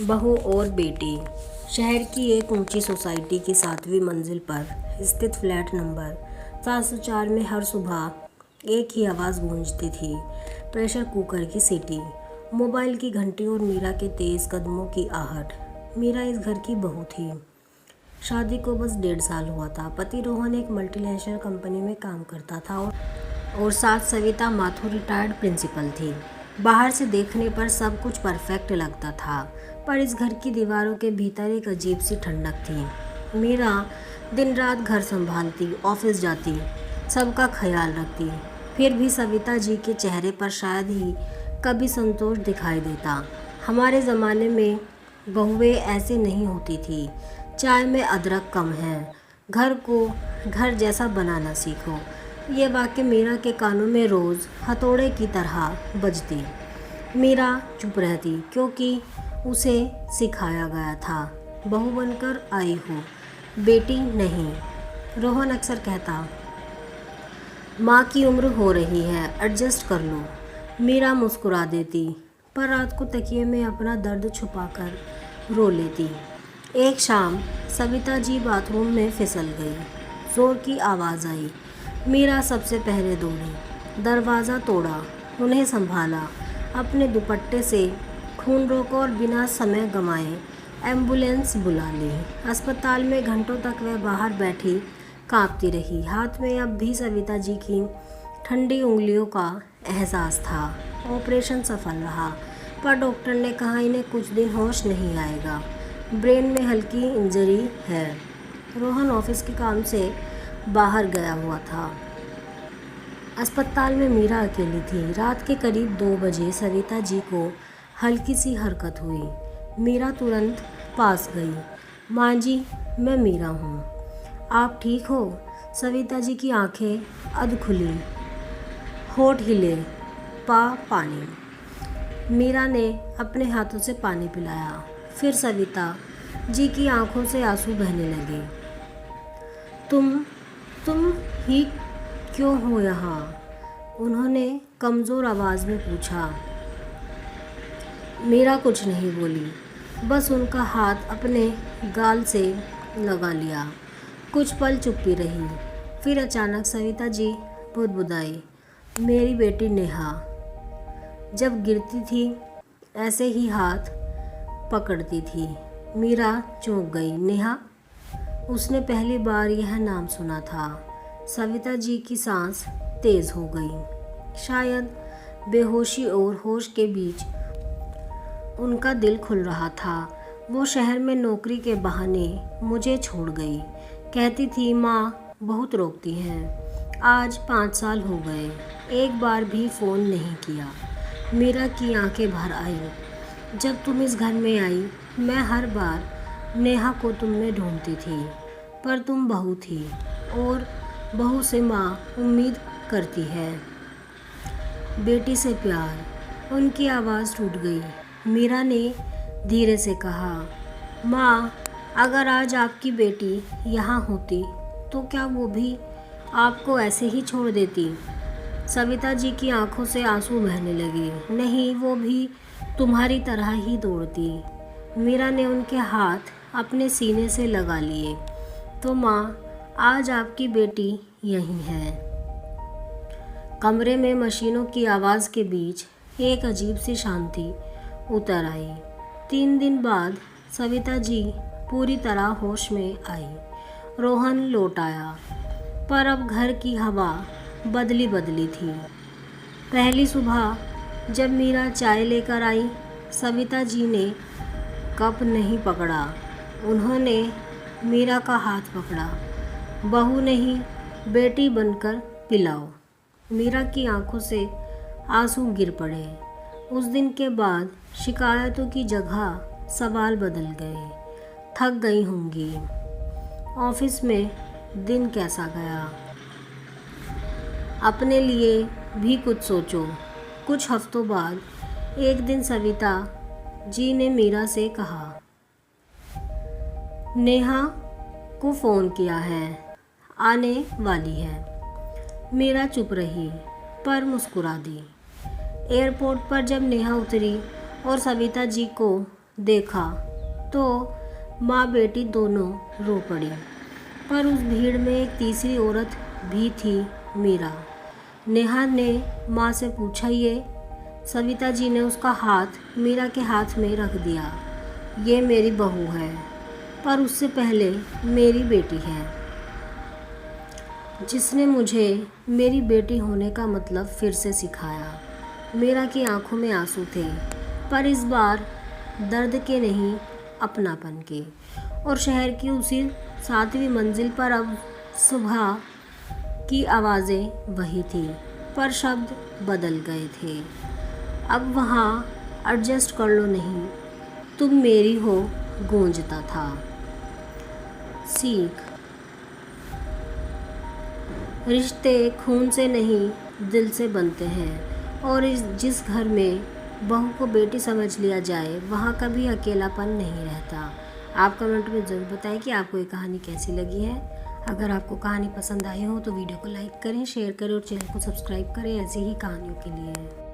बहू और बेटी। शहर की एक ऊंची सोसाइटी की 7वीं मंजिल पर स्थित फ्लैट नंबर 704 में हर सुबह एक ही आवाज़ गूंजती थी, प्रेशर कुकर की सीटी, मोबाइल की घंटी और मीरा के तेज़ कदमों की आहट। मीरा इस घर की बहू थी। शादी को बस 1.5 साल हुआ था। पति रोहन एक मल्टीनेशनल कंपनी में काम करता था और साथ सविता माथुर रिटायर्ड प्रिंसिपल थी। बाहर से देखने पर सब कुछ परफेक्ट लगता था, पर इस घर की दीवारों के भीतर एक अजीब सी ठंडक थी। मीरा दिन रात घर संभालती, ऑफिस जाती, सबका ख्याल रखती, फिर भी सविता जी के चेहरे पर शायद ही कभी संतोष दिखाई देता। हमारे ज़माने में बहुएं ऐसे नहीं होती थी। चाय में अदरक कम है, घर को घर जैसा बनाना सीखो। ये वाक्य मीरा के कानों में रोज़ हथौड़े की तरह बजती। मीरा चुप रहती क्योंकि उसे सिखाया गया था, बहू बनकर आई हो, बेटी नहीं। रोहन अक्सर कहता, माँ की उम्र हो रही है, एडजस्ट कर लो। मीरा मुस्कुरा देती, पर रात को तकिए में अपना दर्द छुपाकर रो लेती। एक शाम सविता जी बाथरूम में फिसल गई। ज़ोर की आवाज़ आई। मीरा सबसे पहले दौड़ी, दरवाज़ा तोड़ा, उन्हें संभाला, अपने दुपट्टे से खून रोका और बिना समय गंवाए एम्बुलेंस बुला ली। अस्पताल में घंटों तक वह बाहर बैठी कांपती रही। हाथ में अब भी सविता जी की ठंडी उंगलियों का एहसास था। ऑपरेशन सफल रहा, पर डॉक्टर ने कहा इन्हें कुछ दिन होश नहीं आएगा, ब्रेन में हल्की इंजरी है। रोहन ऑफिस के काम से बाहर गया हुआ था। अस्पताल में मीरा अकेली थी। रात के करीब 2 बजे सविता जी को हल्की सी हरकत हुई। मीरा तुरंत पास गई। माँ जी, मैं मीरा हूँ, आप ठीक हो? सविता जी की आंखें अध खुली, होठ हिले, पानी। मीरा ने अपने हाथों से पानी पिलाया। फिर सविता जी की आंखों से आंसू बहने लगे। तुम ही क्यों हो यहाँ? उन्होंने कमज़ोर आवाज़ में पूछा। मीरा कुछ नहीं बोली, बस उनका हाथ अपने गाल से लगा लिया। कुछ पल चुप्पी रही, फिर अचानक सविता जी बुदबुदाई, मेरी बेटी नेहा जब गिरती थी ऐसे ही हाथ पकड़ती थी। मीरा चौंक गई। नेहा? उसने पहली बार यह नाम सुना था। सविता जी की सांस तेज़ हो गई। शायद बेहोशी और होश के बीच उनका दिल खुल रहा था। वो शहर में नौकरी के बहाने मुझे छोड़ गई। कहती थी माँ बहुत रोकती हैं। आज 5 साल हो गए, एक बार भी फ़ोन नहीं किया। मीरा की आंखें भर आई। जब तुम इस घर में आई, मैं हर बार नेहा को तुम में ढूंढती थी, पर तुम बहू थी और बहू से माँ उम्मीद करती है। बेटी से प्यार। उनकी आवाज़ टूट गई। मीरा ने धीरे से कहा, माँ, अगर आज आपकी बेटी यहाँ होती तो क्या वो भी आपको ऐसे ही छोड़ देती? सविता जी की आंखों से आंसू बहने लगे। नहीं, वो भी तुम्हारी तरह ही दौड़ती। मीरा ने उनके हाथ अपने सीने से लगा लिए। तो माँ, आज आपकी बेटी यहीं है। कमरे में मशीनों की आवाज़ के बीच एक अजीब सी शांति उतर आई। 3 दिन बाद सविता जी पूरी तरह होश में आई। रोहन लौट आया, पर अब घर की हवा बदली बदली थी। पहली सुबह जब मीरा चाय लेकर आई, सविता जी ने कप नहीं पकड़ा, उन्होंने मीरा का हाथ पकड़ा। बहू नहीं, बेटी बनकर पिलाओ। मीरा की आंखों से आंसू गिर पड़े। उस दिन के बाद शिकायतों की जगह सवाल बदल गए। थक गई होंगी। ऑफिस में दिन कैसा गया? अपने लिए भी कुछ सोचो। कुछ हफ्तों बाद एक दिन सविता जी ने मीरा से कहा, नेहा को फ़ोन किया है, आने वाली है। मीरा चुप रही, पर मुस्कुरा दी। एयरपोर्ट पर जब नेहा उतरी और सविता जी को देखा तो माँ बेटी दोनों रो पड़ी। पर उस भीड़ में एक तीसरी औरत भी थी, मीरा। नेहा ने माँ से पूछा ये। सविता जी ने उसका हाथ मीरा के हाथ में रख दिया। ये मेरी बहू है, पर उससे पहले मेरी बेटी है, जिसने मुझे मेरी बेटी होने का मतलब फिर से सिखाया। मीरा की आंखों में आंसू थे, पर इस बार दर्द के नहीं, अपनापन के। और शहर की उसी 7वीं मंजिल पर अब सुबह की आवाज़ें वही थी, पर शब्द बदल गए थे। अब वहाँ एडजस्ट कर लो नहीं, तुम मेरी हो गूंजता था। सीख, रिश्ते खून से नहीं दिल से बनते हैं, और जिस घर में बहू को बेटी समझ लिया जाए वहाँ कभी अकेलापन नहीं रहता। आप कमेंट में ज़रूर बताएं कि आपको ये कहानी कैसी लगी है। अगर आपको कहानी पसंद आई हो तो वीडियो को लाइक करें, शेयर करें और चैनल को सब्सक्राइब करें ऐसी ही कहानियों के लिए।